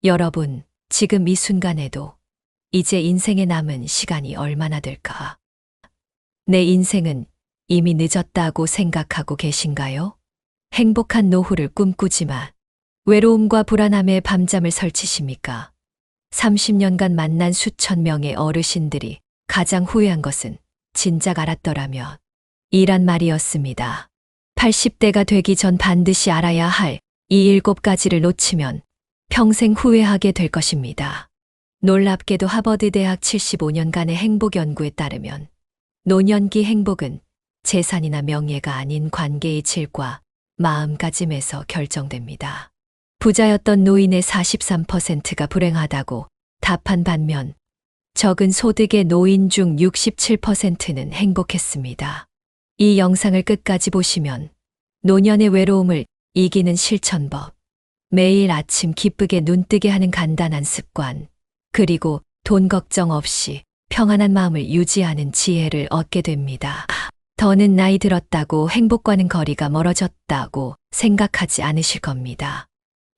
여러분, 지금 이 순간에도 이제 인생에 남은 시간이 얼마나 될까? 내 인생은 이미 늦었다고 생각하고 계신가요? 행복한 노후를 꿈꾸지만 외로움과 불안함에 밤잠을 설치십니까? 30년간 만난 수천 명의 어르신들이 가장 후회한 것은 진작 알았더라면 이란 말이었습니다. 80대가 되기 전 반드시 알아야 할 이 7가지를 놓치면 평생 후회하게 될 것입니다. 놀랍게도 하버드 대학 75년간의 행복 연구에 따르면 노년기 행복은 재산이나 명예가 아닌 관계의 질과 마음가짐에서 결정됩니다. 부자였던 노인의 43%가 불행하다고 답한 반면 적은 소득의 노인 중 67%는 행복했습니다. 이 영상을 끝까지 보시면 노년의 외로움을 이기는 실천법, 매일 아침 기쁘게 눈뜨게 하는 간단한 습관, 그리고 돈 걱정 없이 평안한 마음을 유지하는 지혜를 얻게 됩니다. 더는 나이 들었다고 행복과는 거리가 멀어졌다고 생각하지 않으실 겁니다.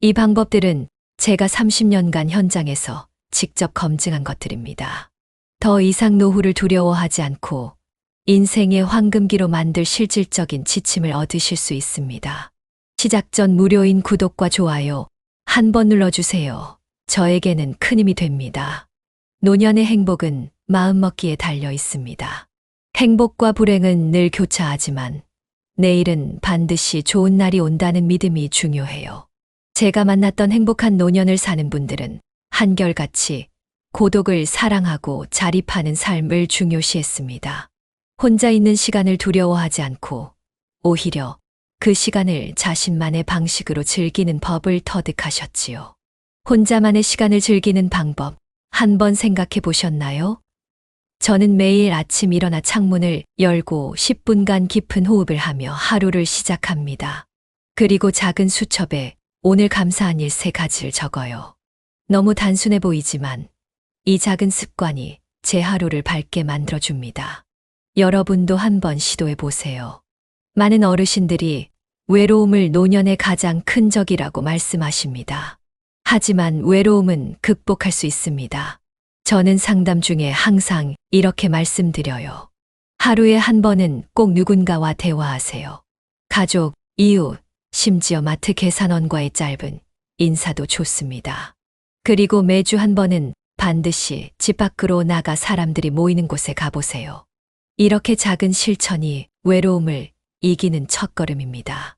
이 방법들은 제가 30년간 현장에서 직접 검증한 것들입니다. 더 이상 노후를 두려워하지 않고 인생의 황금기로 만들 실질적인 지침을 얻으실 수 있습니다. 시작 전 무료인 구독과 좋아요 한번 눌러주세요. 저에게는 큰 힘이 됩니다. 노년의 행복은 마음먹기에 달려 있습니다. 행복과 불행은 늘 교차하지만 내일은 반드시 좋은 날이 온다는 믿음이 중요해요. 제가 만났던 행복한 노년을 사는 분들은 한결같이 고독을 사랑하고 자립하는 삶을 중요시했습니다. 혼자 있는 시간을 두려워하지 않고 오히려 그 시간을 자신만의 방식으로 즐기는 법을 터득하셨지요. 혼자만의 시간을 즐기는 방법 한번 생각해 보셨나요? 저는 매일 아침 일어나 창문을 열고 10분간 깊은 호흡을 하며 하루를 시작합니다. 그리고 작은 수첩에 오늘 감사한 일 3가지를 적어요. 너무 단순해 보이지만 이 작은 습관이 제 하루를 밝게 만들어줍니다. 여러분도 한번 시도해 보세요. 많은 어르신들이 외로움을 노년의 가장 큰 적이라고 말씀하십니다. 하지만 외로움은 극복할 수 있습니다. 저는 상담 중에 항상 이렇게 말씀드려요. 하루에 한 번은 꼭 누군가와 대화하세요. 가족, 이웃, 심지어 마트 계산원과의 짧은 인사도 좋습니다. 그리고 매주 한 번은 반드시 집 밖으로 나가 사람들이 모이는 곳에 가보세요. 이렇게 작은 실천이 외로움을 이기는 첫걸음입니다.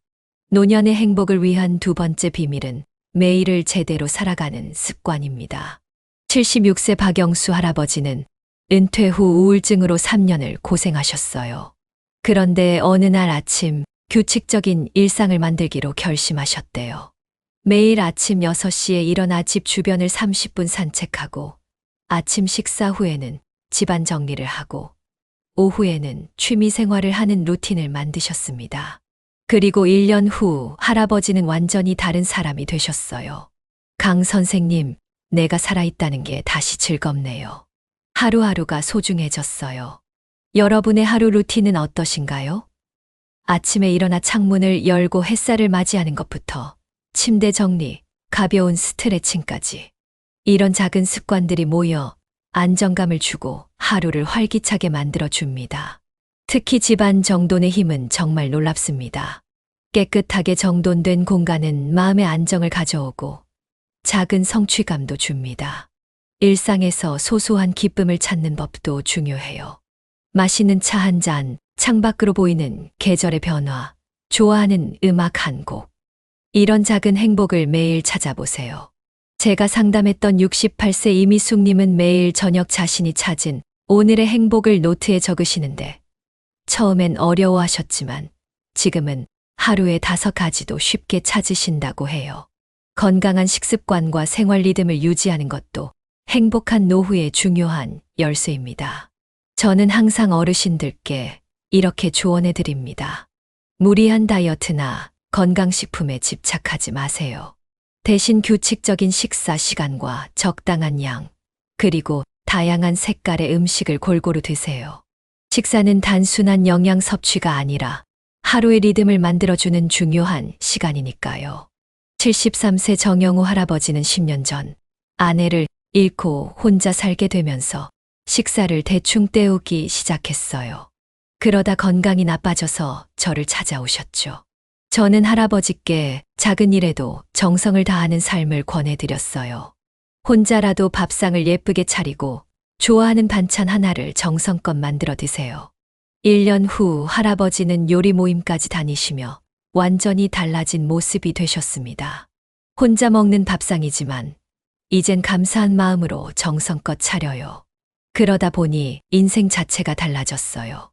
노년의 행복을 위한 2번째 비밀은 매일을 제대로 살아가는 습관입니다. 76세 박영수 할아버지는 은퇴 후 우울증으로 3년을 고생하셨어요. 그런데 어느 날 아침 규칙적인 일상을 만들기로 결심하셨대요. 매일 아침 6시에 일어나 집 주변을 30분 산책하고 아침 식사 후에는 집안 정리를 하고 오후에는 취미 생활을 하는 루틴을 만드셨습니다. 그리고 1년 후 할아버지는 완전히 다른 사람이 되셨어요. 강 선생님, 내가 살아있다는 게 다시 즐겁네요. 하루하루가 소중해졌어요. 여러분의 하루 루틴은 어떠신가요? 아침에 일어나 창문을 열고 햇살을 맞이하는 것부터 침대 정리, 가벼운 스트레칭까지. 이런 작은 습관들이 모여 안정감을 주고 하루를 활기차게 만들어줍니다. 특히 집안 정돈의 힘은 정말 놀랍습니다. 깨끗하게 정돈된 공간은 마음의 안정을 가져오고 작은 성취감도 줍니다. 일상에서 소소한 기쁨을 찾는 법도 중요해요. 맛있는 차 한 잔, 창밖으로 보이는 계절의 변화, 좋아하는 음악 한 곡. 이런 작은 행복을 매일 찾아보세요. 제가 상담했던 68세 이미숙님은 매일 저녁 자신이 찾은 오늘의 행복을 노트에 적으시는데 처음엔 어려워하셨지만 지금은 하루에 5가지도 쉽게 찾으신다고 해요. 건강한 식습관과 생활 리듬을 유지하는 것도 행복한 노후의 중요한 열쇠입니다. 저는 항상 어르신들께 이렇게 조언해 드립니다. 무리한 다이어트나 건강식품에 집착하지 마세요. 대신 규칙적인 식사 시간과 적당한 양, 그리고 다양한 색깔의 음식을 골고루 드세요. 식사는 단순한 영양 섭취가 아니라 하루의 리듬을 만들어주는 중요한 시간이니까요. 73세 정영우 할아버지는 10년 전 아내를 잃고 혼자 살게 되면서 식사를 대충 때우기 시작했어요. 그러다 건강이 나빠져서 저를 찾아오셨죠. 저는 할아버지께 작은 일에도 정성을 다하는 삶을 권해드렸어요. 혼자라도 밥상을 예쁘게 차리고 좋아하는 반찬 하나를 정성껏 만들어 드세요. 1년 후 할아버지는 요리 모임까지 다니시며 완전히 달라진 모습이 되셨습니다. 혼자 먹는 밥상이지만 이젠 감사한 마음으로 정성껏 차려요. 그러다 보니 인생 자체가 달라졌어요.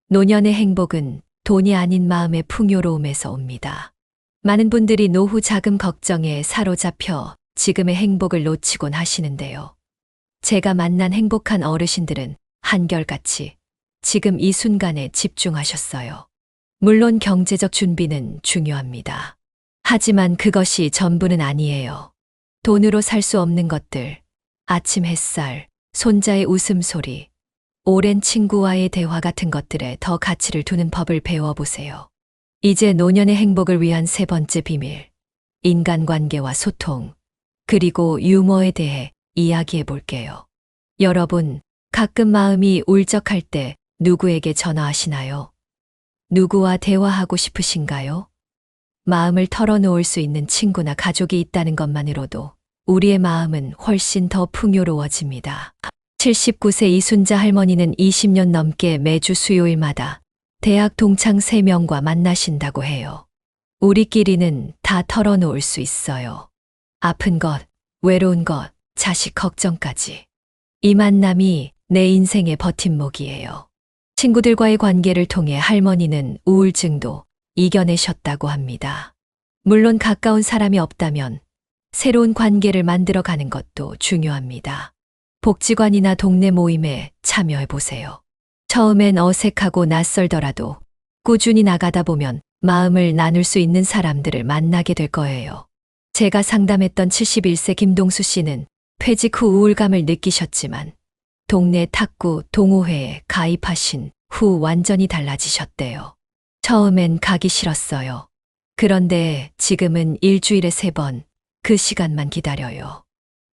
노년의 행복은 돈이 아닌 마음의 풍요로움에서 옵니다. 많은 분들이 노후 자금 걱정에 사로잡혀 지금의 행복을 놓치곤 하시는데요. 제가 만난 행복한 어르신들은 한결같이 지금 이 순간에 집중하셨어요. 물론 경제적 준비는 중요합니다. 하지만 그것이 전부는 아니에요. 돈으로 살 수 없는 것들, 아침 햇살, 손자의 웃음소리, 오랜 친구와의 대화 같은 것들에 더 가치를 두는 법을 배워보세요. 이제 노년의 행복을 위한 세 번째 비밀, 인간관계와 소통, 그리고 유머에 대해 이야기해 볼게요. 여러분, 가끔 마음이 울적할 때 누구에게 전화하시나요? 누구와 대화하고 싶으신가요? 마음을 털어놓을 수 있는 친구나 가족이 있다는 것만으로도 우리의 마음은 훨씬 더 풍요로워집니다. 79세 이순자 할머니는 20년 넘게 매주 수요일마다 대학 동창 3명과 만나신다고 해요. 우리끼리는 다 털어놓을 수 있어요. 아픈 것, 외로운 것, 자식 걱정까지. 이 만남이 내 인생의 버팀목이에요. 친구들과의 관계를 통해 할머니는 우울증도 이겨내셨다고 합니다. 물론 가까운 사람이 없다면 새로운 관계를 만들어 가는 것도 중요합니다. 복지관이나 동네 모임에 참여해 보세요. 처음엔 어색하고 낯설더라도 꾸준히 나가다 보면 마음을 나눌 수 있는 사람들을 만나게 될 거예요. 제가 상담했던 71세 김동수 씨는 퇴직 후 우울감을 느끼셨지만 동네 탁구 동호회에 가입하신 후 완전히 달라지셨대요. 처음엔 가기 싫었어요. 그런데 지금은 일주일에 3번 그 시간만 기다려요.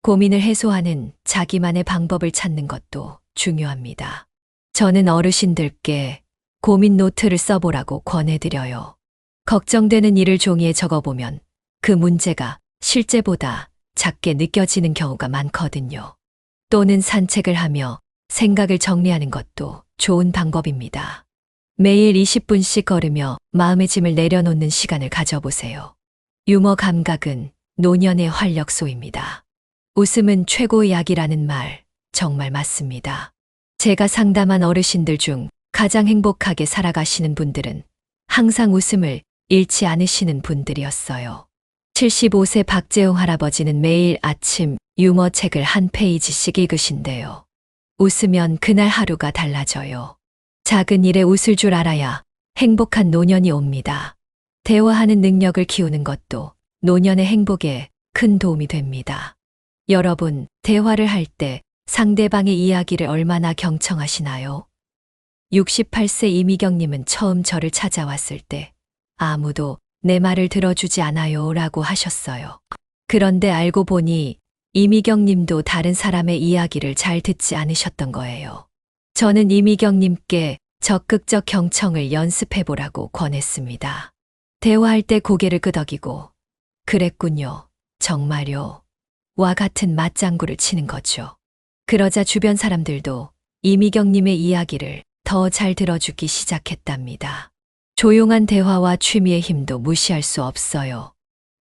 고민을 해소하는 자기만의 방법을 찾는 것도 중요합니다. 저는 어르신들께 고민 노트를 써보라고 권해드려요. 걱정되는 일을 종이에 적어보면 그 문제가 실제보다 작게 느껴지는 경우가 많거든요. 또는 산책을 하며 생각을 정리하는 것도 좋은 방법입니다. 매일 20분씩 걸으며 마음의 짐을 내려놓는 시간을 가져보세요. 유머 감각은 노년의 활력소입니다. 웃음은 최고의 약이라는 말 정말 맞습니다. 제가 상담한 어르신들 중 가장 행복하게 살아가시는 분들은 항상 웃음을 잃지 않으시는 분들이었어요. 75세 박재용 할아버지는 매일 아침 유머 책을 한 페이지씩 읽으신대요. 웃으면 그날 하루가 달라져요. 작은 일에 웃을 줄 알아야 행복한 노년이 옵니다. 대화하는 능력을 키우는 것도 노년의 행복에 큰 도움이 됩니다. 여러분, 대화를 할 때 상대방의 이야기를 얼마나 경청하시나요? 68세 이미경님은 처음 저를 찾아왔을 때 아무도 내 말을 들어주지 않아요 라고 하셨어요. 그런데 알고 보니 이미경님도 다른 사람의 이야기를 잘 듣지 않으셨던 거예요. 저는 이미경님께 적극적 경청을 연습해보라고 권했습니다. 대화할 때 고개를 끄덕이고 그랬군요, 정말요 와 같은 맞장구를 치는 거죠. 그러자 주변 사람들도 이미경님의 이야기를 더 잘 들어주기 시작했답니다. 조용한 대화와 취미의 힘도 무시할 수 없어요.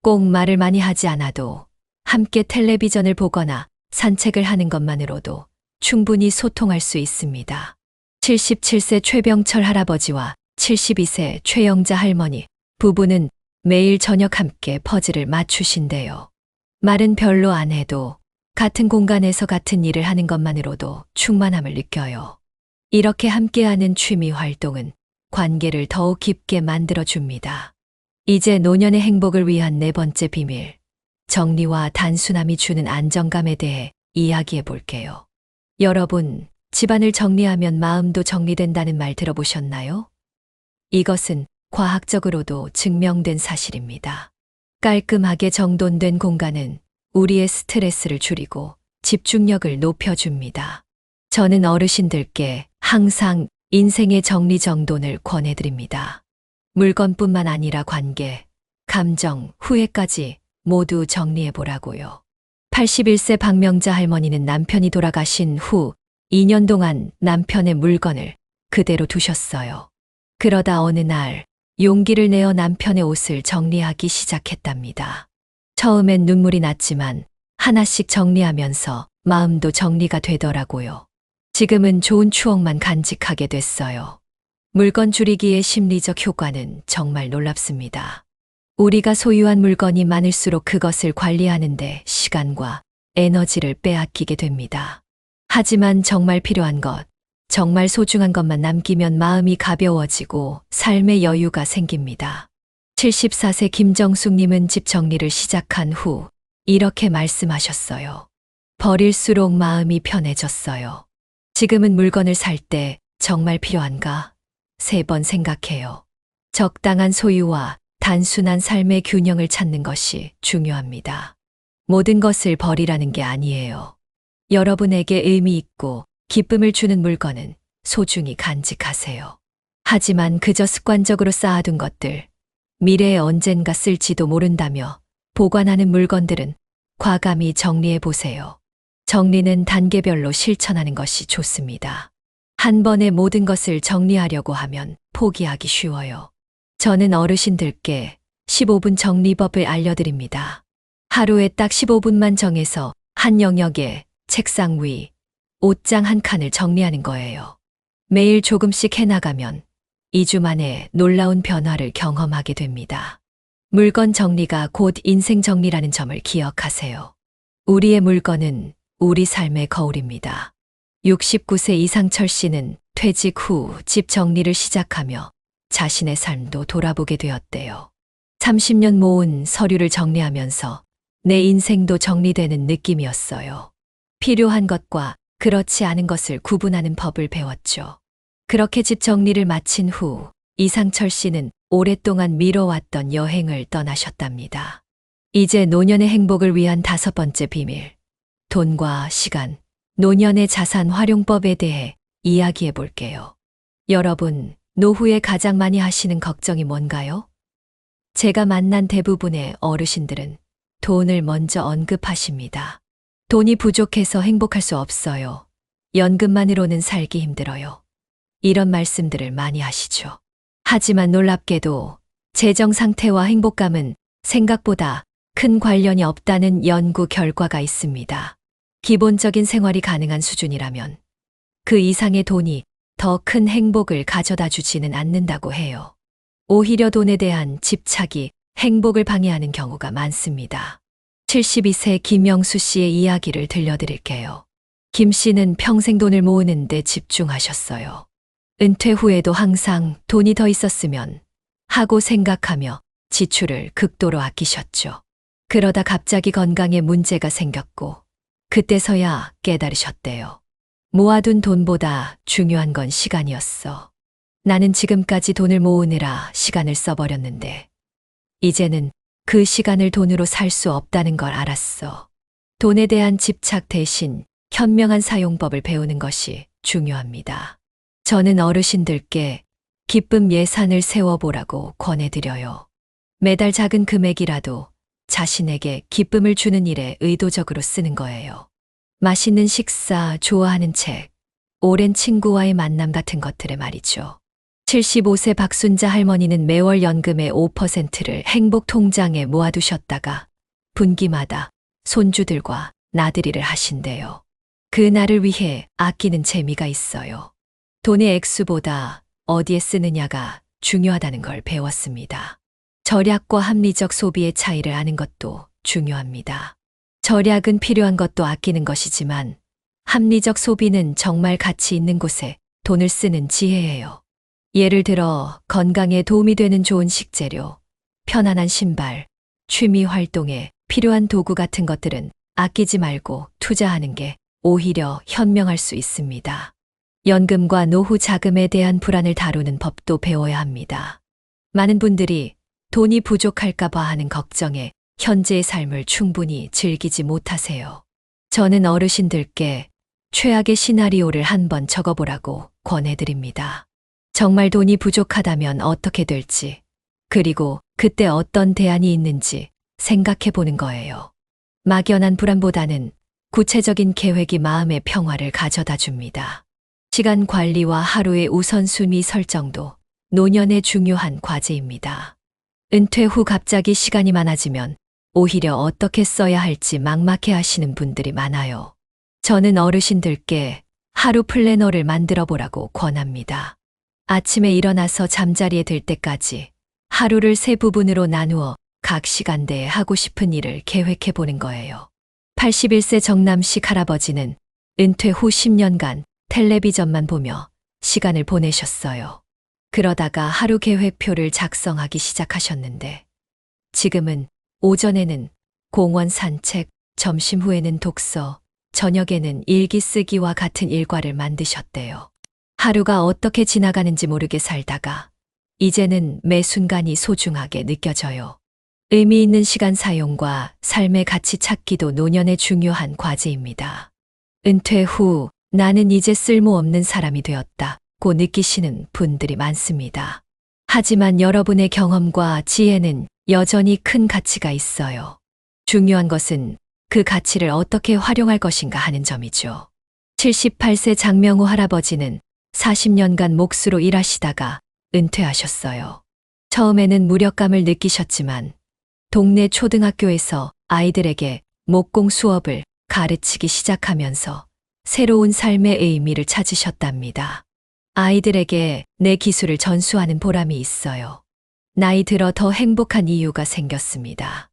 꼭 말을 많이 하지 않아도 함께 텔레비전을 보거나 산책을 하는 것만으로도 충분히 소통할 수 있습니다. 77세 최병철 할아버지와 72세 최영자 할머니 부부는 매일 저녁 함께 퍼즐을 맞추신대요. 말은 별로 안 해도 같은 공간에서 같은 일을 하는 것만으로도 충만함을 느껴요. 이렇게 함께하는 취미 활동은 관계를 더욱 깊게 만들어줍니다. 이제 노년의 행복을 위한 네 번째 비밀, 정리와 단순함이 주는 안정감에 대해 이야기해 볼게요. 여러분, 집안을 정리하면 마음도 정리된다는 말 들어보셨나요? 이것은 과학적으로도 증명된 사실입니다. 깔끔하게 정돈된 공간은 우리의 스트레스를 줄이고 집중력을 높여줍니다. 저는 어르신들께 항상 인생의 정리정돈을 권해드립니다. 물건뿐만 아니라 관계, 감정, 후회까지 모두 정리해보라고요. 81세 박명자 할머니는 남편이 돌아가신 후 2년 동안 남편의 물건을 그대로 두셨어요. 그러다 어느 날 용기를 내어 남편의 옷을 정리하기 시작했답니다. 처음엔 눈물이 났지만 하나씩 정리하면서 마음도 정리가 되더라고요. 지금은 좋은 추억만 간직하게 됐어요. 물건 줄이기의 심리적 효과는 정말 놀랍습니다. 우리가 소유한 물건이 많을수록 그것을 관리하는데 시간과 에너지를 빼앗기게 됩니다. 하지만 정말 필요한 것, 정말 소중한 것만 남기면 마음이 가벼워지고 삶의 여유가 생깁니다. 74세 김정숙님은 집 정리를 시작한 후 이렇게 말씀하셨어요. 버릴수록 마음이 편해졌어요. 지금은 물건을 살 때 정말 필요한가? 3번 생각해요. 적당한 소유와 단순한 삶의 균형을 찾는 것이 중요합니다. 모든 것을 버리라는 게 아니에요. 여러분에게 의미 있고 기쁨을 주는 물건은 소중히 간직하세요. 하지만 그저 습관적으로 쌓아둔 것들, 미래에 언젠가 쓸지도 모른다며 보관하는 물건들은 과감히 정리해 보세요. 정리는 단계별로 실천하는 것이 좋습니다. 한 번에 모든 것을 정리하려고 하면 포기하기 쉬워요. 저는 어르신들께 15분 정리법을 알려드립니다. 하루에 딱 15분만 정해서 한 영역에 책상 위, 옷장 한 칸을 정리하는 거예요. 매일 조금씩 해나가면 2주 만에 놀라운 변화를 경험하게 됩니다. 물건 정리가 곧 인생 정리라는 점을 기억하세요. 우리의 물건은 우리 삶의 거울입니다. 69세 이상철 씨는 퇴직 후 집 정리를 시작하며 자신의 삶도 돌아보게 되었대요. 30년 모은 서류를 정리하면서 내 인생도 정리되는 느낌이었어요. 필요한 것과 그렇지 않은 것을 구분하는 법을 배웠죠. 그렇게 집 정리를 마친 후 이상철 씨는 오랫동안 미뤄왔던 여행을 떠나셨답니다. 이제 노년의 행복을 위한 5번째 비밀, 돈과 시간, 노년의 자산 활용법에 대해 이야기해 볼게요. 여러분, 노후에 가장 많이 하시는 걱정이 뭔가요? 제가 만난 대부분의 어르신들은 돈을 먼저 언급하십니다. 돈이 부족해서 행복할 수 없어요. 연금만으로는 살기 힘들어요. 이런 말씀들을 많이 하시죠. 하지만 놀랍게도 재정 상태와 행복감은 생각보다 큰 관련이 없다는 연구 결과가 있습니다. 기본적인 생활이 가능한 수준이라면 그 이상의 돈이 더 큰 행복을 가져다 주지는 않는다고 해요. 오히려 돈에 대한 집착이 행복을 방해하는 경우가 많습니다. 72세 김영수 씨의 이야기를 들려드릴게요. 김 씨는 평생 돈을 모으는 데 집중하셨어요. 은퇴 후에도 항상 돈이 더 있었으면 하고 생각하며 지출을 극도로 아끼셨죠. 그러다 갑자기 건강에 문제가 생겼고 그때서야 깨달으셨대요. 모아둔 돈보다 중요한 건 시간이었어. 나는 지금까지 돈을 모으느라 시간을 써버렸는데 이제는 그 시간을 돈으로 살 수 없다는 걸 알았어. 돈에 대한 집착 대신 현명한 사용법을 배우는 것이 중요합니다. 저는 어르신들께 기쁨 예산을 세워보라고 권해드려요. 매달 작은 금액이라도 자신에게 기쁨을 주는 일에 의도적으로 쓰는 거예요. 맛있는 식사, 좋아하는 책, 오랜 친구와의 만남 같은 것들에 말이죠. 75세 박순자 할머니는 매월 연금의 5%를 행복 통장에 모아두셨다가 분기마다 손주들과 나들이를 하신대요. 그 날을 위해 아끼는 재미가 있어요. 돈의 액수보다 어디에 쓰느냐가 중요하다는 걸 배웠습니다. 절약과 합리적 소비의 차이를 아는 것도 중요합니다. 절약은 필요한 것도 아끼는 것이지만 합리적 소비는 정말 가치 있는 곳에 돈을 쓰는 지혜예요. 예를 들어 건강에 도움이 되는 좋은 식재료, 편안한 신발, 취미 활동에 필요한 도구 같은 것들은 아끼지 말고 투자하는 게 오히려 현명할 수 있습니다. 연금과 노후 자금에 대한 불안을 다루는 법도 배워야 합니다. 많은 분들이 돈이 부족할까봐 하는 걱정에 현재의 삶을 충분히 즐기지 못하세요. 저는 어르신들께 최악의 시나리오를 한번 적어보라고 권해드립니다. 정말 돈이 부족하다면 어떻게 될지, 그리고 그때 어떤 대안이 있는지 생각해 보는 거예요. 막연한 불안보다는 구체적인 계획이 마음의 평화를 가져다 줍니다. 시간 관리와 하루의 우선순위 설정도 노년의 중요한 과제입니다. 은퇴 후 갑자기 시간이 많아지면 오히려 어떻게 써야 할지 막막해 하시는 분들이 많아요. 저는 어르신들께 하루 플래너를 만들어 보라고 권합니다. 아침에 일어나서 잠자리에 들 때까지 하루를 세 부분으로 나누어 각 시간대에 하고 싶은 일을 계획해 보는 거예요. 81세 정남식 할아버지는 은퇴 후 10년간 텔레비전만 보며 시간을 보내셨어요. 그러다가 하루 계획표를 작성하기 시작하셨는데 지금은 오전에는 공원 산책, 점심 후에는 독서, 저녁에는 일기 쓰기와 같은 일과를 만드셨대요. 하루가 어떻게 지나가는지 모르게 살다가 이제는 매 순간이 소중하게 느껴져요. 의미 있는 시간 사용과 삶의 가치 찾기도 노년의 중요한 과제입니다. 은퇴 후 나는 이제 쓸모없는 사람이 되었다고 느끼시는 분들이 많습니다. 하지만 여러분의 경험과 지혜는 여전히 큰 가치가 있어요. 중요한 것은 그 가치를 어떻게 활용할 것인가 하는 점이죠. 78세 장명호 할아버지는 40년간 몫으로 일하시다가 은퇴하셨어요. 처음에는 무력감을 느끼셨지만 동네 초등학교에서 아이들에게 목공 수업을 가르치기 시작하면서 새로운 삶의 의미를 찾으셨답니다. 아이들에게 내 기술을 전수하는 보람이 있어요. 나이 들어 더 행복한 이유가 생겼습니다.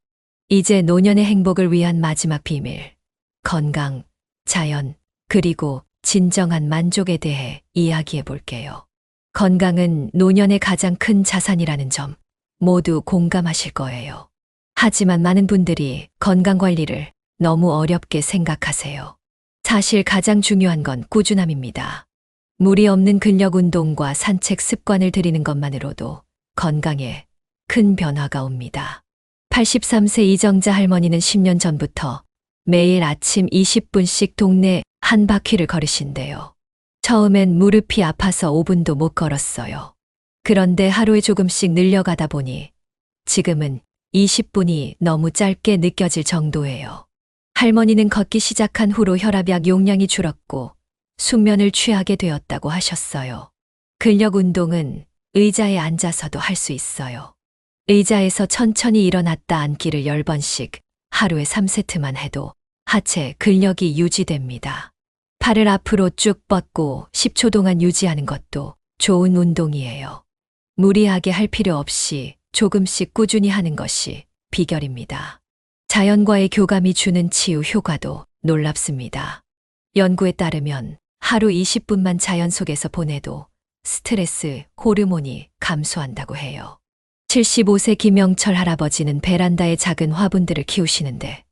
이제 노년의 행복을 위한 마지막 비밀, 건강, 자연, 그리고 진정한 만족에 대해 이야기해 볼게요. 건강은 노년의 가장 큰 자산이라는 점 모두 공감하실 거예요. 하지만 많은 분들이 건강 관리를 너무 어렵게 생각하세요. 사실 가장 중요한 건 꾸준함입니다. 무리 없는 근력 운동과 산책 습관을 들이는 것만으로도 건강에 큰 변화가 옵니다. 83세 이정자 할머니는 10년 전부터 매일 아침 20분씩 동네 한 바퀴를 걸으신대요. 처음엔 무릎이 아파서 5분도 못 걸었어요. 그런데 하루에 조금씩 늘려가다 보니 지금은 20분이 너무 짧게 느껴질 정도예요. 할머니는 걷기 시작한 후로 혈압약 용량이 줄었고 숙면을 취하게 되었다고 하셨어요. 근력 운동은 의자에 앉아서도 할 수 있어요. 의자에서 천천히 일어났다 앉기를 10번씩 하루에 3세트만 해도 하체 근력이 유지됩니다. 팔을 앞으로 쭉 뻗고 10초 동안 유지하는 것도 좋은 운동이에요. 무리하게 할 필요 없이 조금씩 꾸준히 하는 것이 비결입니다. 자연과의 교감이 주는 치유 효과도 놀랍습니다. 연구에 따르면 하루 20분만 자연 속에서 보내도 스트레스, 호르몬이 감소한다고 해요. 75세 김영철 할아버지는 베란다에 작은 화분들을 키우시는데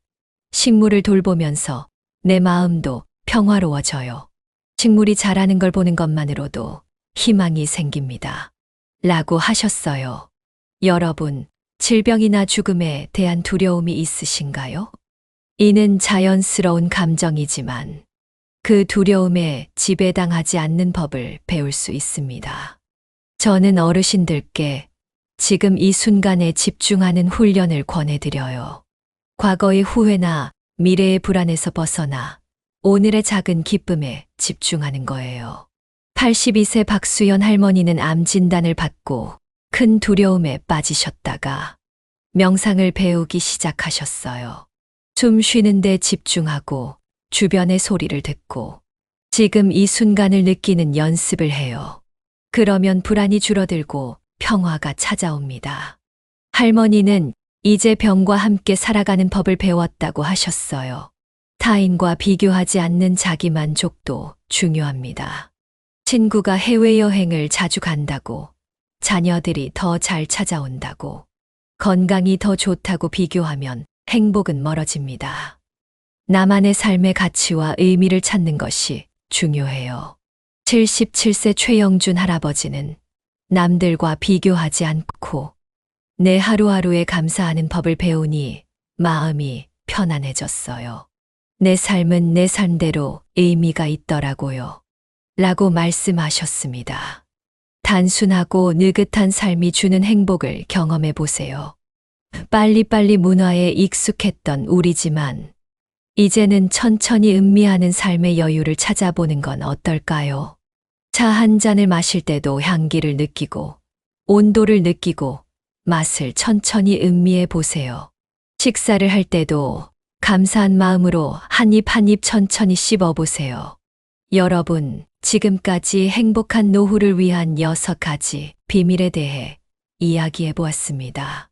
식물을 돌보면서 내 마음도 평화로워져요. 식물이 자라는 걸 보는 것만으로도 희망이 생깁니다. 라고 하셨어요. 여러분, 질병이나 죽음에 대한 두려움이 있으신가요? 이는 자연스러운 감정이지만 그 두려움에 지배당하지 않는 법을 배울 수 있습니다. 저는 어르신들께 지금 이 순간에 집중하는 훈련을 권해드려요. 과거의 후회나 미래의 불안에서 벗어나 오늘의 작은 기쁨에 집중하는 거예요. 82세 박수연 할머니는 암 진단을 받고 큰 두려움에 빠지셨다가 명상을 배우기 시작하셨어요. 숨 쉬는데 집중하고 주변의 소리를 듣고 지금 이 순간을 느끼는 연습을 해요. 그러면 불안이 줄어들고 평화가 찾아옵니다. 할머니는 이제 병과 함께 살아가는 법을 배웠다고 하셨어요. 타인과 비교하지 않는 자기 만족도 중요합니다. 친구가 해외여행을 자주 간다고, 자녀들이 더 잘 찾아온다고, 건강이 더 좋다고 비교하면 행복은 멀어집니다. 나만의 삶의 가치와 의미를 찾는 것이 중요해요. 77세 최영준 할아버지는 남들과 비교하지 않고 내 하루하루에 감사하는 법을 배우니 마음이 편안해졌어요. 내 삶은 내 삶대로 의미가 있더라고요. 라고 말씀하셨습니다. 단순하고 느긋한 삶이 주는 행복을 경험해 보세요. 빨리빨리 문화에 익숙했던 우리지만 이제는 천천히 음미하는 삶의 여유를 찾아보는 건 어떨까요? 차 한 잔을 마실 때도 향기를 느끼고 온도를 느끼고 맛을 천천히 음미해 보세요. 식사를 할 때도 감사한 마음으로 한 입 한 입 천천히 씹어 보세요. 여러분, 지금까지 행복한 노후를 위한 6가지 비밀에 대해 이야기해 보았습니다.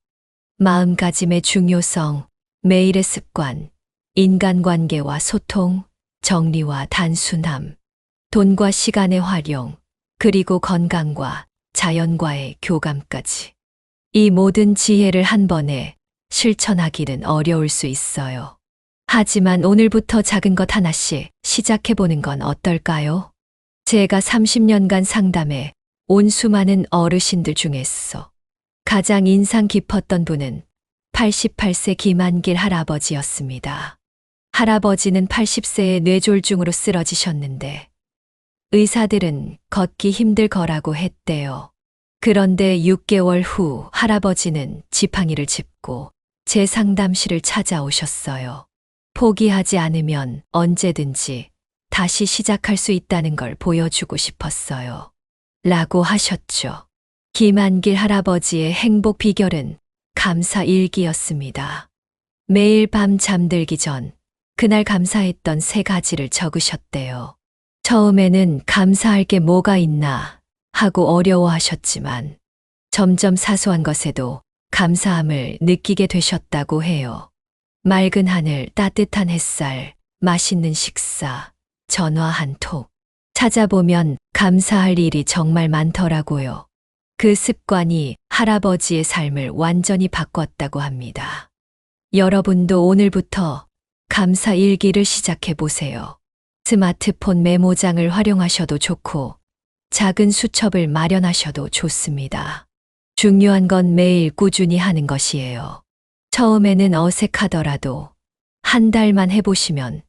마음가짐의 중요성, 매일의 습관, 인간관계와 소통, 정리와 단순함, 돈과 시간의 활용, 그리고 건강과 자연과의 교감까지. 이 모든 지혜를 한 번에 실천하기는 어려울 수 있어요. 하지만 오늘부터 작은 것 하나씩 시작해보는 건 어떨까요? 제가 30년간 상담해 온 수많은 어르신들 중에서 가장 인상 깊었던 분은 88세 김한길 할아버지였습니다. 할아버지는 80세에 뇌졸중으로 쓰러지셨는데 의사들은 걷기 힘들 거라고 했대요. 그런데 6개월 후 할아버지는 지팡이를 짚고 제 상담실을 찾아오셨어요. 포기하지 않으면 언제든지 다시 시작할 수 있다는 걸 보여주고 싶었어요. 라고 하셨죠. 김한길 할아버지의 행복 비결은 감사 일기였습니다. 매일 밤 잠들기 전 그날 감사했던 3가지를 적으셨대요. 처음에는 감사할 게 뭐가 있나 하고 어려워하셨지만 점점 사소한 것에도 감사함을 느끼게 되셨다고 해요. 맑은 하늘, 따뜻한 햇살, 맛있는 식사, 전화 한 통. 찾아보면 감사할 일이 정말 많더라고요. 그 습관이 할아버지의 삶을 완전히 바꿨다고 합니다. 여러분도 오늘부터 감사 일기를 시작해 보세요. 스마트폰 메모장을 활용하셔도 좋고 작은 수첩을 마련하셔도 좋습니다. 중요한 건 매일 꾸준히 하는 것이에요. 처음에는 어색하더라도 한 달만 해보시면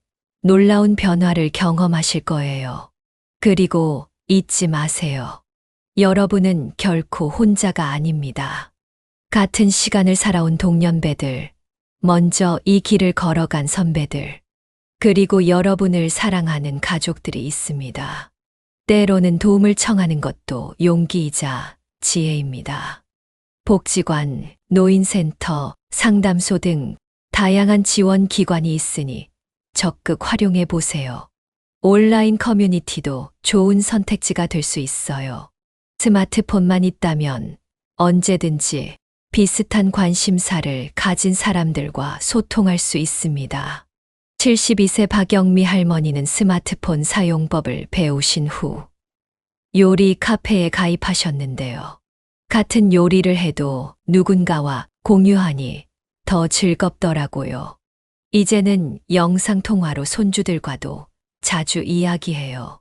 놀라운 변화를 경험하실 거예요. 그리고 잊지 마세요. 여러분은 결코 혼자가 아닙니다. 같은 시간을 살아온 동년배들, 먼저 이 길을 걸어간 선배들, 그리고 여러분을 사랑하는 가족들이 있습니다. 때로는 도움을 청하는 것도 용기이자 지혜입니다. 복지관, 노인센터, 상담소 등 다양한 지원 기관이 있으니 적극 활용해 보세요. 온라인 커뮤니티도 좋은 선택지가 될 수 있어요. 스마트폰만 있다면 언제든지 비슷한 관심사를 가진 사람들과 소통할 수 있습니다. 72세 박영미 할머니는 스마트폰 사용법을 배우신 후 요리 카페에 가입하셨는데요. 같은 요리를 해도 누군가와 공유하니 더 즐겁더라고요. 이제는 영상통화로 손주들과도 자주 이야기해요.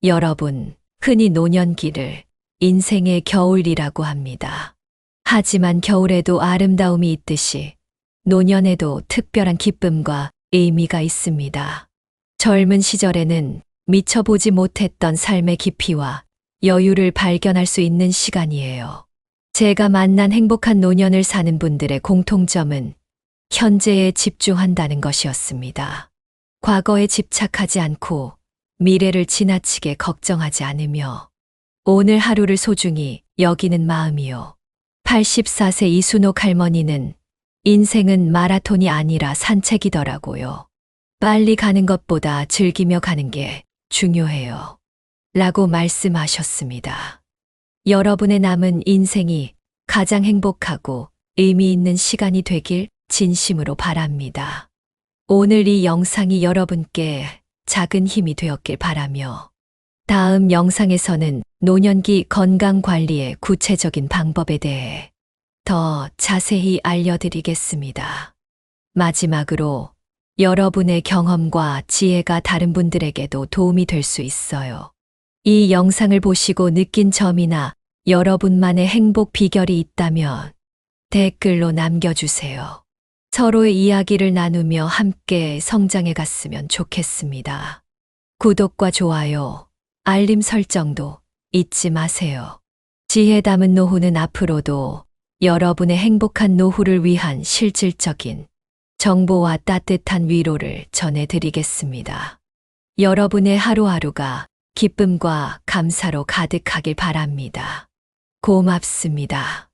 여러분, 흔히 노년기를 인생의 겨울이라고 합니다. 하지만 겨울에도 아름다움이 있듯이 노년에도 특별한 기쁨과 의미가 있습니다. 젊은 시절에는 미처 보지 못했던 삶의 깊이와 여유를 발견할 수 있는 시간이에요. 제가 만난 행복한 노년을 사는 분들의 공통점은 현재에 집중한다는 것이었습니다. 과거에 집착하지 않고 미래를 지나치게 걱정하지 않으며 오늘 하루를 소중히 여기는 마음이요. 84세 이순옥 할머니는 인생은 마라톤이 아니라 산책이더라고요. 빨리 가는 것보다 즐기며 가는 게 중요해요. 라고 말씀하셨습니다. 여러분의 남은 인생이 가장 행복하고 의미 있는 시간이 되길 진심으로 바랍니다. 오늘 이 영상이 여러분께 작은 힘이 되었길 바라며 다음 영상에서는 노년기 건강 관리의 구체적인 방법에 대해 더 자세히 알려드리겠습니다. 마지막으로 여러분의 경험과 지혜가 다른 분들에게도 도움이 될 수 있어요. 이 영상을 보시고 느낀 점이나 여러분만의 행복 비결이 있다면 댓글로 남겨주세요. 서로의 이야기를 나누며 함께 성장해 갔으면 좋겠습니다. 구독과 좋아요, 알림 설정도 잊지 마세요. 지혜 담은 노후는 앞으로도 여러분의 행복한 노후를 위한 실질적인 정보와 따뜻한 위로를 전해드리겠습니다. 여러분의 하루하루가 기쁨과 감사로 가득하길 바랍니다. 고맙습니다.